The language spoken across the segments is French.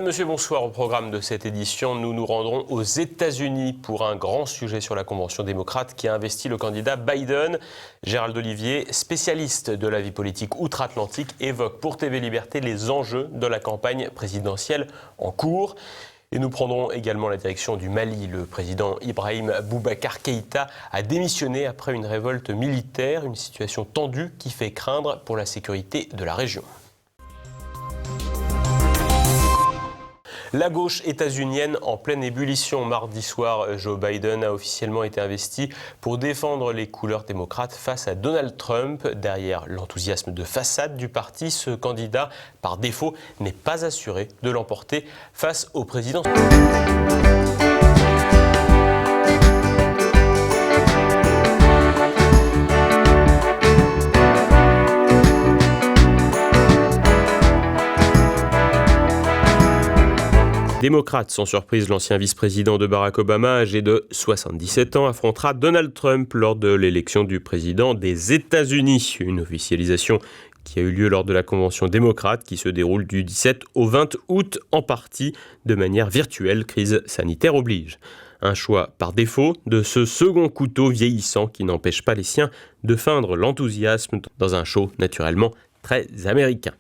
Madame, Monsieur, bonsoir. Au programme de cette édition, nous nous rendrons aux États-Unis pour un grand sujet sur la Convention démocrate qui a investi le candidat Biden. Gérald Olivier, spécialiste de la vie politique outre-Atlantique, évoque pour TV Liberté les enjeux de la campagne présidentielle en cours. Et nous prendrons également la direction du Mali. Le président Ibrahim Boubacar Keïta a démissionné après une révolte militaire, une situation tendue qui fait craindre pour la sécurité de la région. La gauche états-unienne en pleine ébullition. Mardi soir, Joe Biden a officiellement été investi pour défendre les couleurs démocrates face à Donald Trump. Derrière l'enthousiasme de façade du parti, ce candidat, par défaut, n'est pas assuré de l'emporter face au président. Démocrate, sans surprise, l'ancien vice-président de Barack Obama, âgé de 77 ans, affrontera Donald Trump lors de l'élection du président des États-Unis. Une officialisation qui a eu lieu lors de la Convention démocrate qui se déroule du 17 au 20 août, en partie de manière virtuelle, crise sanitaire oblige. Un choix par défaut de ce second couteau vieillissant qui n'empêche pas les siens de feindre l'enthousiasme dans un show naturellement très américain.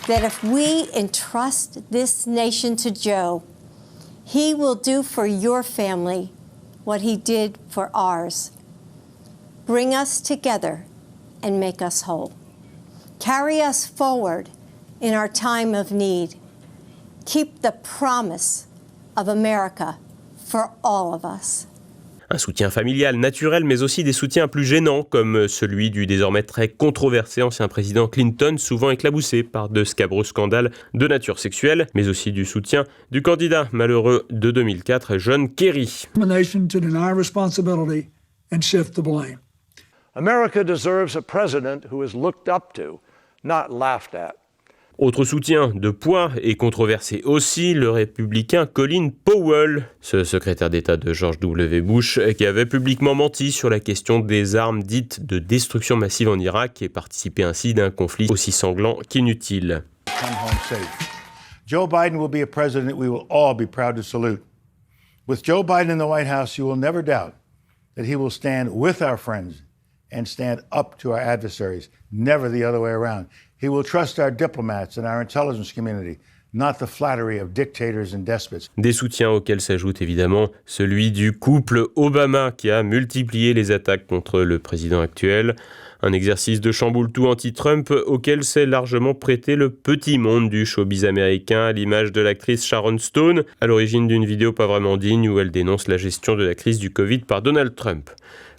That if we entrust this nation to Joe, he will do for your family what he did for ours. Bring us together and make us whole. Carry us forward in our time of need. Keep the promise of America for all of us. Un soutien familial naturel, mais aussi des soutiens plus gênants, comme celui du désormais très controversé ancien président Clinton, souvent éclaboussé par de scabreux scandales de nature sexuelle, mais aussi du soutien du candidat malheureux de 2004, John Kerry. America deserves a president who is looked up to, not laughed at. Autre soutien de poids et controversé aussi, le républicain Colin Powell, ce secrétaire d'État de George W. Bush, qui avait publiquement menti sur la question des armes dites de destruction massive en Irak et participé ainsi d'un conflit aussi sanglant qu'inutile. Joe Biden will be a president we will all be proud to salute. With Joe Biden in the White House, you will never doubt that he will stand with our friends and stand up to our adversaries, never the other way around. He will trust our diplomats and our intelligence community, not the flattery of dictators and despots. Des soutiens auxquels s'ajoute évidemment celui du couple Obama qui a multiplié les attaques contre le président actuel. Un exercice de chamboule-tout anti-Trump auquel s'est largement prêté le petit monde du showbiz américain, à l'image de l'actrice Sharon Stone, à l'origine d'une vidéo pas vraiment digne où elle dénonce la gestion de la crise du Covid par Donald Trump.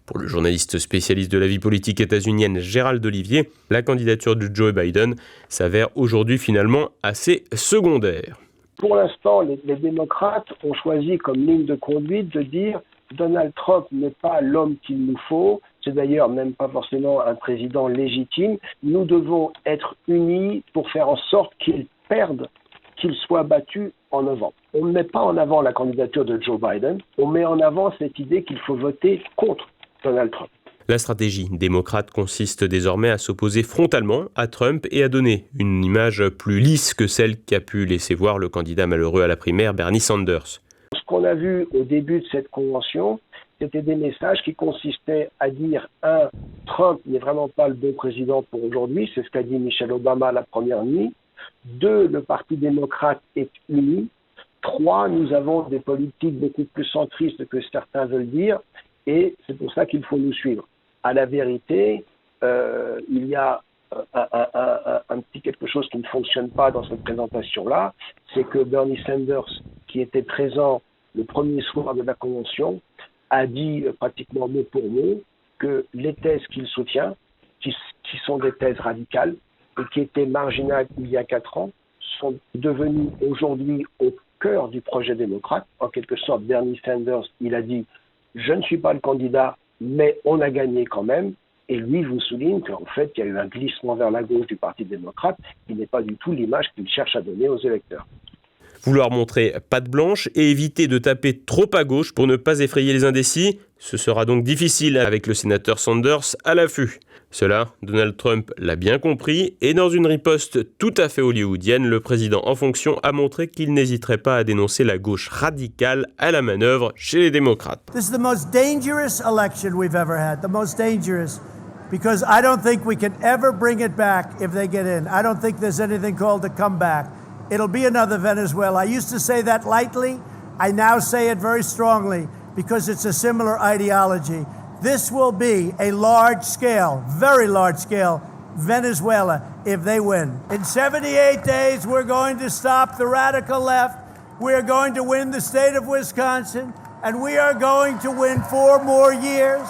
Pour le journaliste spécialiste de la vie politique états-unienne Gérald Olivier, la candidature de Joe Biden s'avère aujourd'hui finalement assez secondaire. Pour l'instant, les démocrates ont choisi comme ligne de conduite de dire Donald Trump n'est pas l'homme qu'il nous faut, c'est d'ailleurs même pas forcément un président légitime, nous devons être unis pour faire en sorte qu'il perde, qu'il soit battu en novembre. On ne met pas en avant la candidature de Joe Biden, on met en avant cette idée qu'il faut voter contre Donald Trump. La stratégie démocrate consiste désormais à s'opposer frontalement à Trump et à donner une image plus lisse que celle qu'a pu laisser voir le candidat malheureux à la primaire, Bernie Sanders. Ce qu'on a vu au début de cette convention, c'était des messages qui consistaient à dire, Trump n'est vraiment pas le bon président pour aujourd'hui, c'est ce qu'a dit Michelle Obama la première nuit. 2, le Parti démocrate est uni. 3, nous avons des politiques beaucoup plus centristes que certains veulent dire. Et c'est pour ça qu'il faut nous suivre. À la vérité, il y a un petit quelque chose qui ne fonctionne pas dans cette présentation-là, c'est que Bernie Sanders, qui était présent le premier soir de la Convention, a dit pratiquement mot pour mot que les thèses qu'il soutient, qui sont des thèses radicales et qui étaient marginales il y a 4 ans, sont devenues aujourd'hui au cœur du projet démocrate. En quelque sorte, Bernie Sanders, il a dit je ne suis pas le candidat, mais on a gagné quand même. Et lui vous souligne qu'en fait, il y a eu un glissement vers la gauche du Parti démocrate qui n'est pas du tout l'image qu'il cherche à donner aux électeurs. Vouloir montrer patte blanche et éviter de taper trop à gauche pour ne pas effrayer les indécis, ce sera donc difficile avec le sénateur Sanders à l'affût. Cela, Donald Trump l'a bien compris et dans une riposte tout à fait hollywoodienne, le président en fonction a montré qu'il n'hésiterait pas à dénoncer la gauche radicale à la manœuvre chez les démocrates. This is the most dangerous election we've ever had, the most dangerous, because I don't think we can ever bring it back if they get in. I don't think there's anything called a comeback. It'll be another Venezuela. I used to say that lightly. I now say it very strongly because it's a similar ideology. This will be a large-scale, very large-scale Venezuela if they win. In 78 days, we're going to stop the radical left. We're going to win the state of Wisconsin, and we are going to win 4 more years.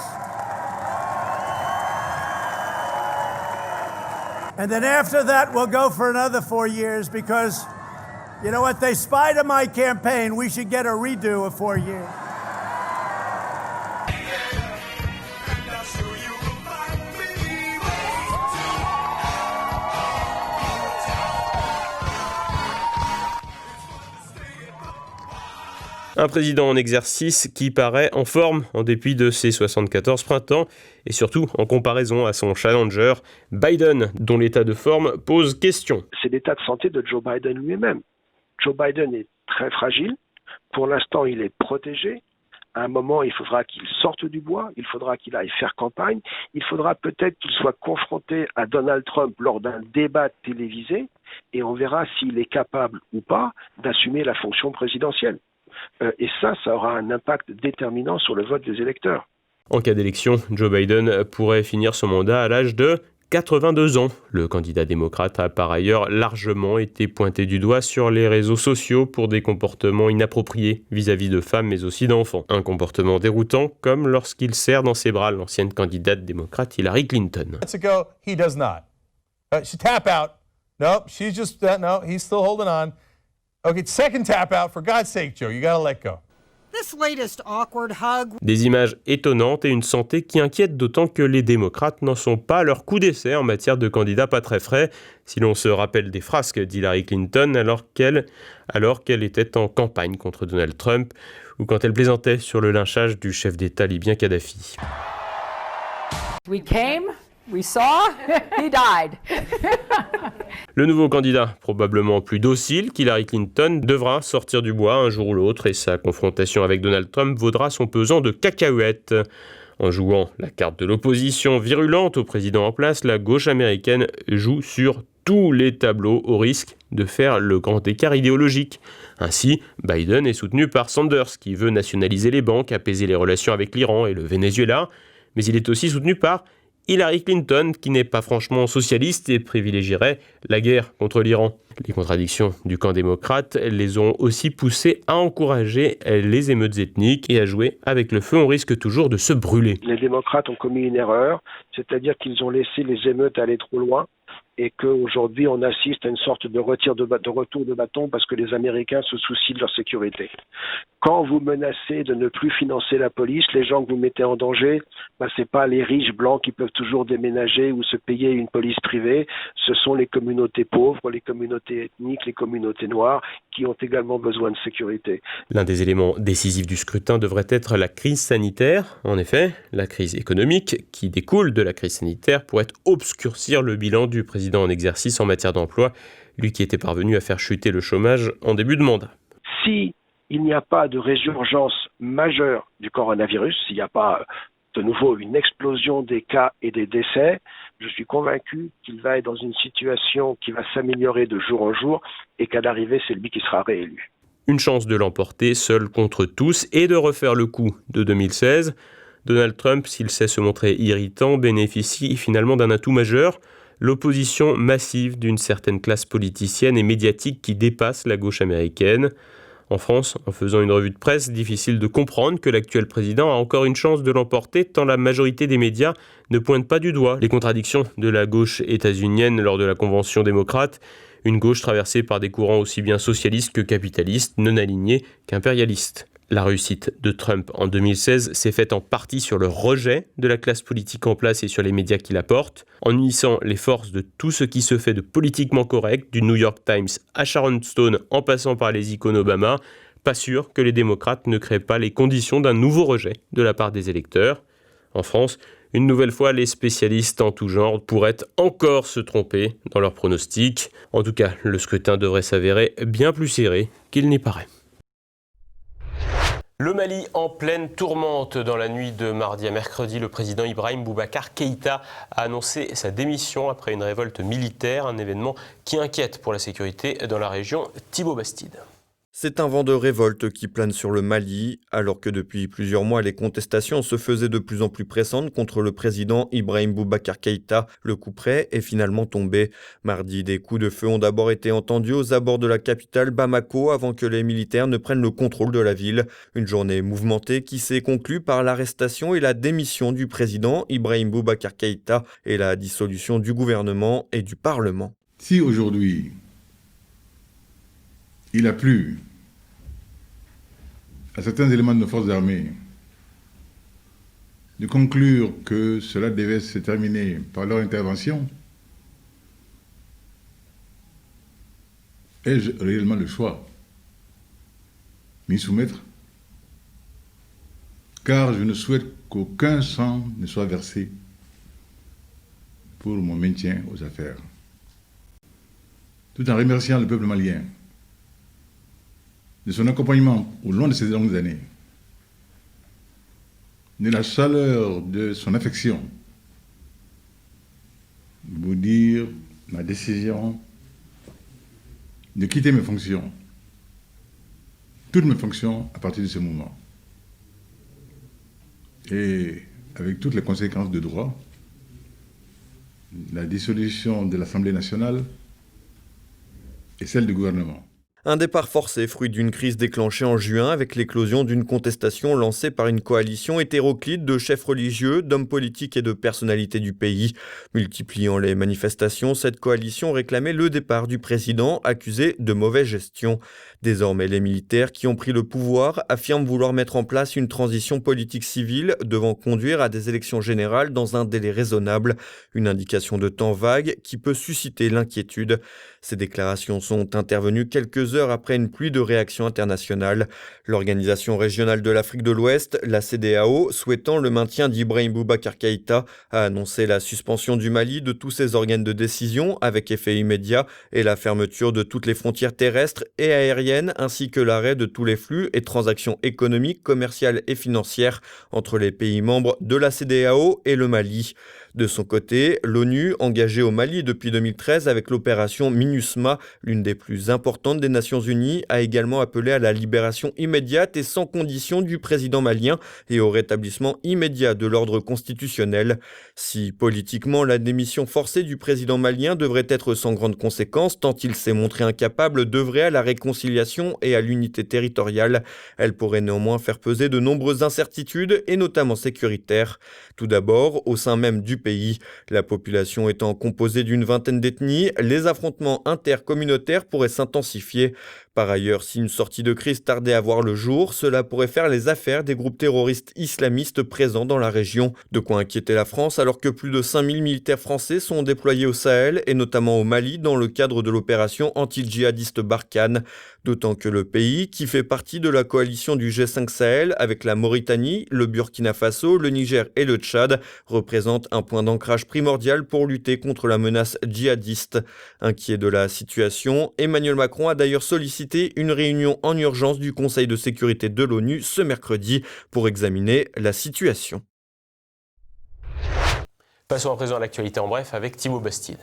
And then after that, we'll go for another 4 years because, you know what, they spied on my campaign. We should get a redo of 4 years. Un président en exercice qui paraît en forme en dépit de ses 74 printemps et surtout en comparaison à son challenger Biden, dont l'état de forme pose question. C'est l'état de santé de Joe Biden lui-même. Joe Biden est très fragile. Pour l'instant, il est protégé. À un moment, il faudra qu'il sorte du bois, il faudra qu'il aille faire campagne, il faudra peut-être qu'il soit confronté à Donald Trump lors d'un débat télévisé et on verra s'il est capable ou pas d'assumer la fonction présidentielle. Et ça aura un impact déterminant sur le vote des électeurs. En cas d'élection, Joe Biden pourrait finir son mandat à l'âge de 82 ans. Le candidat démocrate a par ailleurs largement été pointé du doigt sur les réseaux sociaux pour des comportements inappropriés vis-à-vis de femmes mais aussi d'enfants. Un comportement déroutant comme lorsqu'il serre dans ses bras l'ancienne candidate démocrate Hillary Clinton. He does not. She tap out. Nope, she's just no, he's still holding on. Okay, second tap out, for God's sake, Joe, you gotta let go. This latest awkward hug. Des images étonnantes et une santé qui inquiète d'autant que les démocrates n'en sont pas à leur coup d'essai en matière de candidats pas très frais, si l'on se rappelle des frasques d'Hillary Clinton alors qu'elle était en campagne contre Donald Trump ou quand elle plaisantait sur le lynchage du chef d'État libyen Kadhafi. We came, we saw, he died. Le nouveau candidat, probablement plus docile qu'Hillary Clinton, devra sortir du bois un jour ou l'autre et sa confrontation avec Donald Trump vaudra son pesant de cacahuètes. En jouant la carte de l'opposition virulente au président en place, la gauche américaine joue sur tous les tableaux au risque de faire le grand écart idéologique. Ainsi, Biden est soutenu par Sanders qui veut nationaliser les banques, apaiser les relations avec l'Iran et le Venezuela, mais il est aussi soutenu par Hillary Clinton, qui n'est pas franchement socialiste et privilégierait la guerre contre l'Iran. Les contradictions du camp démocrate les ont aussi poussés à encourager les émeutes ethniques et à jouer avec le feu. On risque toujours de se brûler. Les démocrates ont commis une erreur, c'est-à-dire qu'ils ont laissé les émeutes aller trop loin et qu'aujourd'hui on assiste à une sorte de retour de bâton parce que les Américains se soucient de leur sécurité. Quand vous menacez de ne plus financer la police, les gens que vous mettez en danger, c'est pas les riches blancs qui peuvent toujours déménager ou se payer une police privée, ce sont les communautés pauvres, les communautés ethniques, les communautés noires qui ont également besoin de sécurité. L'un des éléments décisifs du scrutin devrait être la crise sanitaire. En effet, la crise économique qui découle de la crise sanitaire pourrait obscurcir le bilan du président en exercice en matière d'emploi, lui qui était parvenu à faire chuter le chômage en début de mandat. Si il n'y a pas de résurgence majeure du coronavirus, s'il n'y a pas de nouveau une explosion des cas et des décès, je suis convaincu qu'il va être dans une situation qui va s'améliorer de jour en jour et qu'à l'arrivée, c'est lui qui sera réélu. Une chance de l'emporter seul contre tous et de refaire le coup de 2016. Donald Trump, s'il sait se montrer irritant, bénéficie finalement d'un atout majeur, l'opposition massive d'une certaine classe politicienne et médiatique qui dépasse la gauche américaine. En France, en faisant une revue de presse, difficile de comprendre que l'actuel président a encore une chance de l'emporter tant la majorité des médias ne pointe pas du doigt les contradictions de la gauche états-unienne lors de la Convention démocrate, une gauche traversée par des courants aussi bien socialistes que capitalistes, non alignés qu'impérialistes. La réussite de Trump en 2016 s'est faite en partie sur le rejet de la classe politique en place et sur les médias qui la portent, en unissant les forces de tout ce qui se fait de politiquement correct, du New York Times à Sharon Stone en passant par les icônes Obama. Pas sûr que les démocrates ne créent pas les conditions d'un nouveau rejet de la part des électeurs. En France, une nouvelle fois, les spécialistes en tout genre pourraient encore se tromper dans leurs pronostics. En tout cas, le scrutin devrait s'avérer bien plus serré qu'il n'y paraît. Le Mali en pleine tourmente. Dans la nuit de mardi à mercredi, le président Ibrahim Boubacar Keïta a annoncé sa démission après une révolte militaire, un événement qui inquiète pour la sécurité dans la région. Thibaut Bastide. C'est un vent de révolte qui plane sur le Mali, alors que depuis plusieurs mois, les contestations se faisaient de plus en plus pressantes contre le président Ibrahim Boubacar Keïta. Le coup près est finalement tombé. Mardi, des coups de feu ont d'abord été entendus aux abords de la capitale Bamako avant que les militaires ne prennent le contrôle de la ville. Une journée mouvementée qui s'est conclue par l'arrestation et la démission du président Ibrahim Boubacar Keïta et la dissolution du gouvernement et du Parlement. Si aujourd'hui, il a plu à certains éléments de nos forces armées de conclure que cela devait se terminer par leur intervention, ai-je réellement le choix de m'y soumettre? Car je ne souhaite qu'aucun sang ne soit versé pour mon maintien aux affaires. Tout en remerciant le peuple malien de son accompagnement au long de ces longues années, de la chaleur de son affection, vous dire ma décision de quitter mes fonctions, toutes mes fonctions à partir de ce moment. Et avec toutes les conséquences de droit, la dissolution de l'Assemblée nationale et celle du gouvernement. Un départ forcé, fruit d'une crise déclenchée en juin avec l'éclosion d'une contestation lancée par une coalition hétéroclite de chefs religieux, d'hommes politiques et de personnalités du pays. Multipliant les manifestations, cette coalition réclamait le départ du président accusé de mauvaise gestion. Désormais, les militaires qui ont pris le pouvoir affirment vouloir mettre en place une transition politique civile devant conduire à des élections générales dans un délai raisonnable. Une indication de temps vague qui peut susciter l'inquiétude. Ces déclarations sont intervenues quelques heures après une pluie de réactions internationales. L'Organisation régionale de l'Afrique de l'Ouest, la CEDEAO, souhaitant le maintien d'Ibrahim Boubacar Keïta, a annoncé la suspension du Mali de tous ses organes de décision avec effet immédiat et la fermeture de toutes les frontières terrestres et aériennes ainsi que l'arrêt de tous les flux et transactions économiques, commerciales et financières entre les pays membres de la CEDEAO et le Mali. De son côté, l'ONU, engagée au Mali depuis 2013 avec l'opération MINUSMA, l'une des plus importantes des Nations Unies, a également appelé à la libération immédiate et sans condition du président malien et au rétablissement immédiat de l'ordre constitutionnel. Si politiquement la démission forcée du président malien devrait être sans grande conséquence tant il s'est montré incapable d'œuvrer à la réconciliation et à l'unité territoriale, elle pourrait néanmoins faire peser de nombreuses incertitudes et notamment sécuritaires. Tout d'abord, au sein même du pays, la population étant composée d'une vingtaine d'ethnies, les affrontements intercommunautaires pourraient s'intensifier. Par ailleurs, si une sortie de crise tardait à voir le jour, cela pourrait faire les affaires des groupes terroristes islamistes présents dans la région. De quoi inquiéter la France alors que plus de 5000 militaires français sont déployés au Sahel et notamment au Mali dans le cadre de l'opération anti-djihadiste Barkhane. D'autant que le pays, qui fait partie de la coalition du G5 Sahel avec la Mauritanie, le Burkina Faso, le Niger et le Tchad, représente un point d'ancrage primordial pour lutter contre la menace djihadiste. Inquiet de la situation, Emmanuel Macron a d'ailleurs sollicité une réunion en urgence du Conseil de sécurité de l'ONU ce mercredi pour examiner la situation. Passons à présent à l'actualité en bref avec Thibaut Bastide.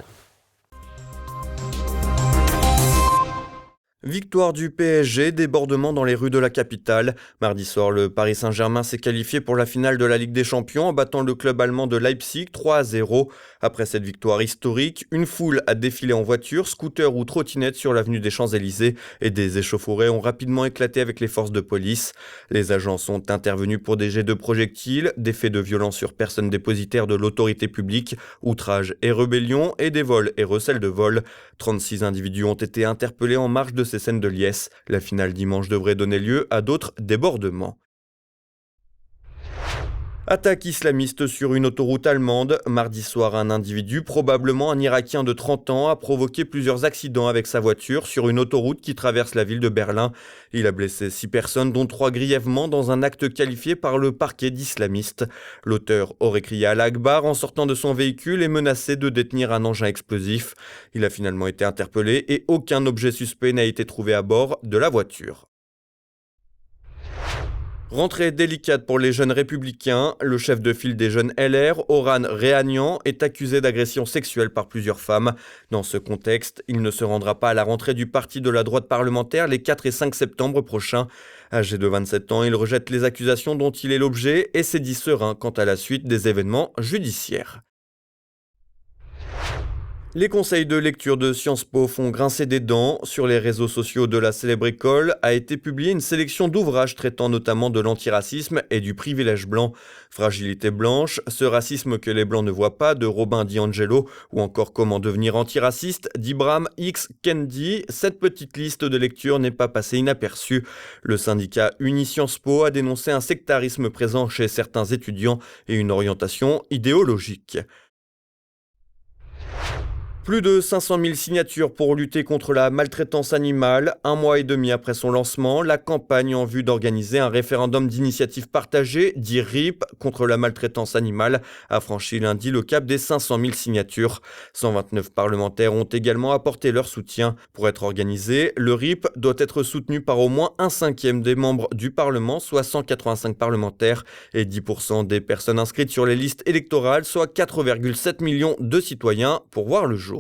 Victoire du PSG, débordement dans les rues de la capitale. Mardi soir, le Paris Saint-Germain s'est qualifié pour la finale de la Ligue des Champions en battant le club allemand de Leipzig 3-0. Après cette victoire historique, une foule a défilé en voiture, scooter ou trottinette sur l'avenue des Champs-Élysées et des échauffourées ont rapidement éclaté avec les forces de police. Les agents sont intervenus pour des jets de projectiles, des faits de violence sur personnes dépositaires de l'autorité publique, outrage et rébellion et des vols et recels de vol. 36 individus ont été interpellés en marge de ces scènes de liesse. La finale dimanche devrait donner lieu à d'autres débordements. Attaque islamiste sur une autoroute allemande. Mardi soir, un individu, probablement un Irakien de 30 ans, a provoqué plusieurs accidents avec sa voiture sur une autoroute qui traverse la ville de Berlin. Il a blessé 6 personnes, dont 3 grièvement, dans un acte qualifié par le parquet d'islamiste. L'auteur aurait crié Allah Akbar en sortant de son véhicule et menacé de détenir un engin explosif. Il a finalement été interpellé et aucun objet suspect n'a été trouvé à bord de la voiture. Rentrée délicate pour les jeunes républicains. Le chef de file des jeunes LR, Oran Réhanian, est accusé d'agression sexuelle par plusieurs femmes. Dans ce contexte, il ne se rendra pas à la rentrée du parti de la droite parlementaire les 4 et 5 septembre prochains. Âgé de 27 ans, il rejette les accusations dont il est l'objet et s'est dit serein quant à la suite des événements judiciaires. Les conseils de lecture de Sciences Po font grincer des dents. Sur les réseaux sociaux de la célèbre école a été publiée une sélection d'ouvrages traitant notamment de l'antiracisme et du privilège blanc. Fragilité blanche, ce racisme que les blancs ne voient pas de Robin DiAngelo ou encore Comment devenir antiraciste d'Ibram X. Kendi. Cette petite liste de lecture n'est pas passée inaperçue. Le syndicat Uni Sciences Po a dénoncé un sectarisme présent chez certains étudiants et une orientation idéologique. Plus de 500 000 signatures pour lutter contre la maltraitance animale. 1 mois et demi après son lancement, la campagne en vue d'organiser un référendum d'initiative partagée, dit RIP, contre la maltraitance animale, a franchi lundi le cap des 500 000 signatures. 129 parlementaires ont également apporté leur soutien. Pour être organisé, le RIP doit être soutenu par au moins 1/5 des membres du Parlement, soit 185 parlementaires, et 10% des personnes inscrites sur les listes électorales, soit 4,7 millions de citoyens, pour voir le jour.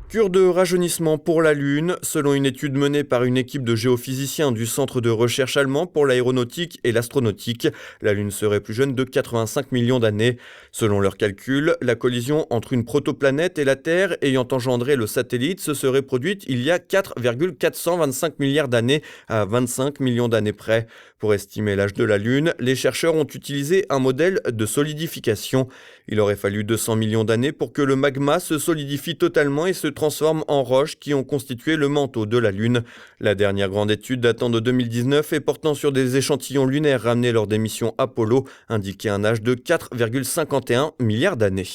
Cure de rajeunissement pour la Lune. Selon une étude menée par une équipe de géophysiciens du Centre de recherche allemand pour l'aéronautique et l'astronautique, la Lune serait plus jeune de 85 millions d'années. Selon leurs calculs, la collision entre une protoplanète et la Terre ayant engendré le satellite se serait produite il y a 4,425 milliards d'années à 25 millions d'années près. Pour estimer l'âge de la Lune, les chercheurs ont utilisé un modèle de solidification. Il aurait fallu 200 millions d'années pour que le magma se solidifie totalement et se transforme en roches qui ont constitué le manteau de la Lune. La dernière grande étude datant de 2019 et portant sur des échantillons lunaires ramenés lors des missions Apollo indiquait un âge de 4,51 milliards d'années.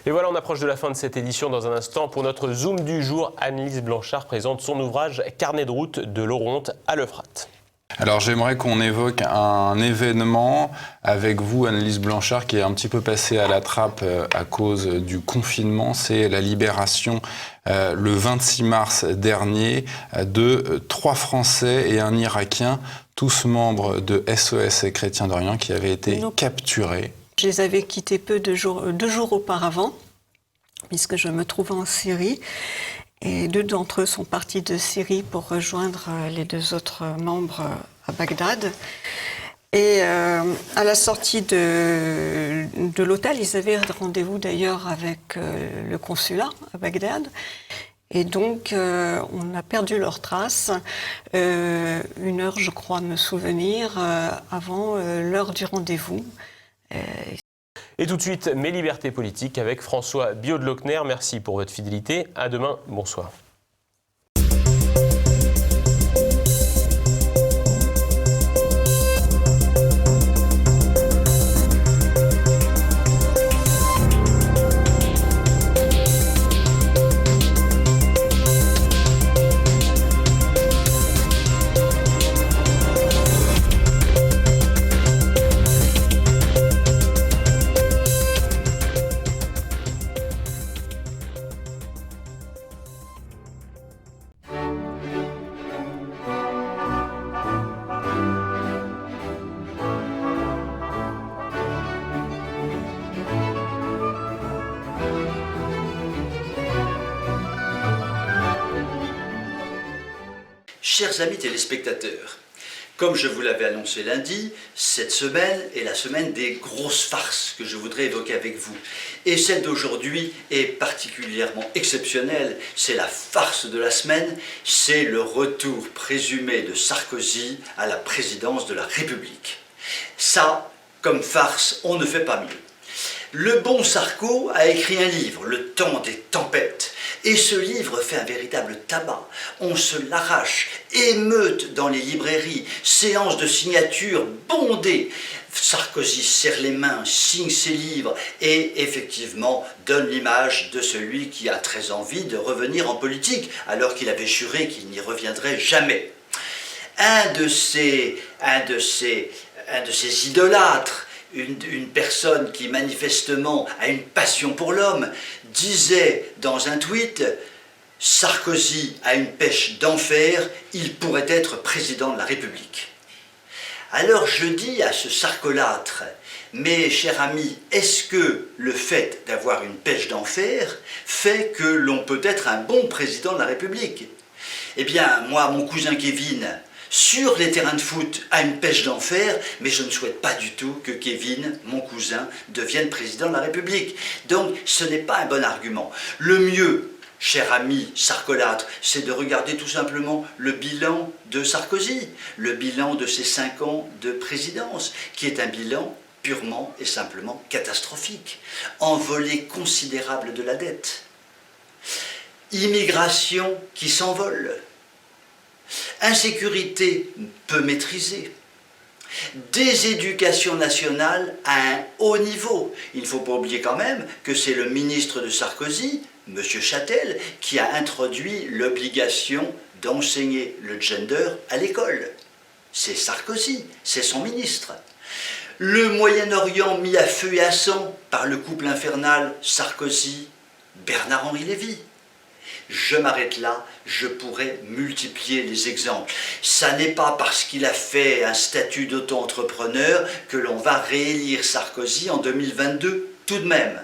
Et voilà, on approche de la fin de cette édition. Dans un instant, pour notre Zoom du jour, Annelise Blanchard présente son ouvrage « Carnet de route de l'Oronte à l'Euphrate ». Alors j'aimerais qu'on évoque un événement avec vous, Annelise Blanchard, qui est un petit peu passé à la trappe à cause du confinement. C'est la libération le 26 mars dernier de 3 Français et un Irakien, tous membres de SOS Chrétiens d'Orient, qui avaient été capturés. Je les avais quittés 2 jours auparavant, puisque je me trouvais en Syrie. Et 2 d'entre eux sont partis de Syrie pour rejoindre les 2 autres membres à Bagdad. Et à la sortie de l'hôtel, ils avaient rendez-vous d'ailleurs avec le consulat à Bagdad. Et donc, on a perdu leurs traces 1 heure, je crois me souvenir, avant l'heure du rendez-vous. Et tout de suite, mes libertés politiques avec François Biot-de-Lochner. Merci pour votre fidélité. À demain. Bonsoir. Chers amis téléspectateurs, comme je vous l'avais annoncé lundi, cette semaine est la semaine des grosses farces que je voudrais évoquer avec vous. Et celle d'aujourd'hui est particulièrement exceptionnelle. C'est la farce de la semaine, c'est le retour présumé de Sarkozy à la présidence de la République. Ça, comme farce, on ne fait pas mieux. Le bon Sarko a écrit un livre, Le temps des tempêtes. Et ce livre fait un véritable tabac. On se l'arrache, émeute dans les librairies, séances de signature bondées. Sarkozy serre les mains, signe ses livres et effectivement donne l'image de celui qui a très envie de revenir en politique, alors qu'il avait juré qu'il n'y reviendrait jamais. Un de ces idolâtres, une personne qui manifestement a une passion pour l'homme, disait dans un tweet « Sarkozy a une pêche d'enfer, il pourrait être président de la République ». Alors je dis à ce sarcolâtre « Mais cher ami, est-ce que le fait d'avoir une pêche d'enfer fait que l'on peut être un bon président de la République ?» Eh bien, moi, mon cousin Kevin, sur les terrains de foot, a une pêche d'enfer, mais je ne souhaite pas du tout que Kevin, mon cousin, devienne président de la République. Donc, ce n'est pas un bon argument. Le mieux, cher ami sarcolâtre, c'est de regarder tout simplement le bilan de Sarkozy, le bilan de ses 5 ans de présidence, qui est un bilan purement et simplement catastrophique. Envolée considérable de la dette. Immigration qui s'envole. Insécurité peu maîtrisée. Déséducation nationale à un haut niveau. Il ne faut pas oublier quand même que c'est le ministre de Sarkozy, M. Châtel, qui a introduit l'obligation d'enseigner le gender à l'école. C'est Sarkozy, c'est son ministre. Le Moyen-Orient mis à feu et à sang par le couple infernal Sarkozy-Bernard-Henri Lévy. Je m'arrête là, je pourrais multiplier les exemples. Ça n'est pas parce qu'il a fait un statut d'auto-entrepreneur que l'on va réélire Sarkozy en 2022, tout de même.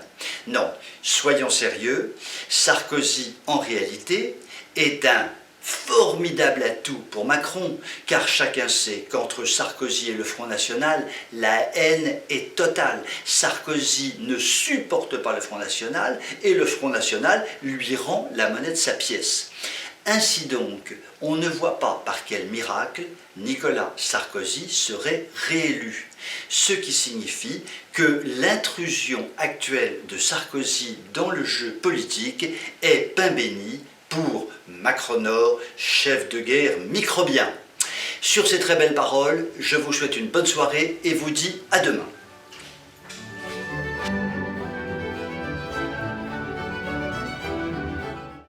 Non, soyons sérieux, Sarkozy, en réalité, est un formidable atout pour Macron, car chacun sait qu'entre Sarkozy et le Front National, la haine est totale. Sarkozy ne supporte pas le Front National et le Front National lui rend la monnaie de sa pièce. Ainsi donc, on ne voit pas par quel miracle Nicolas Sarkozy serait réélu. Ce qui signifie que l'intrusion actuelle de Sarkozy dans le jeu politique est pain béni pour Macronor, chef de guerre microbien. Sur ces très belles paroles, je vous souhaite une bonne soirée et vous dis à demain.